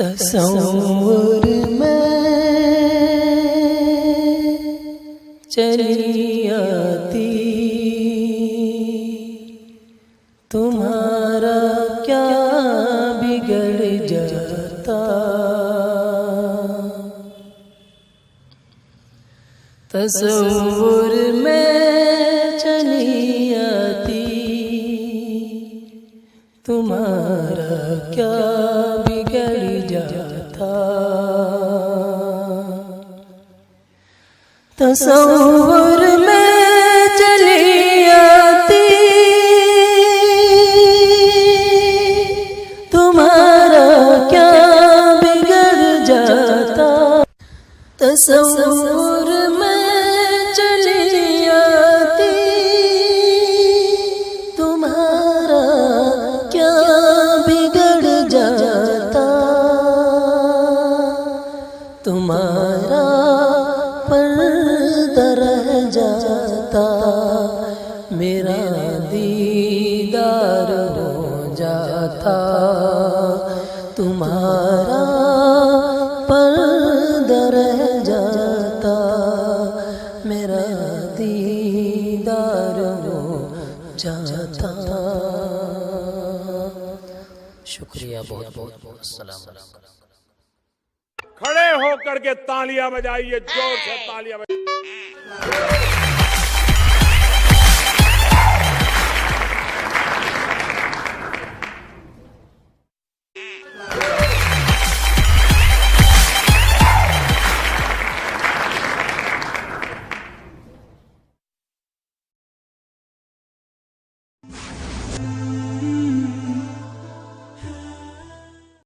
तस्वुर में चली आती तुम्हारा क्या बिगड़ जाता। तस्वुर में चली आती तुम्हारा क्या बिगड़ जाता। तस्वुर में चली आती तुम्हारा क्या बिगड़ जाता। तस्वुर में चली आती तुम्हारा क्या बिगड़ जाता। तुम्हारा पर्दा रह जाता, मेरा दीदार हो जाता। तुम्हारा पर्दा रह जाता, मेरा दीदार हो जाता। शुक्रिया, बहुत बहुत सलाम। खड़े होकर के तालियां बजाइए, जोर से तालियां बजाइए।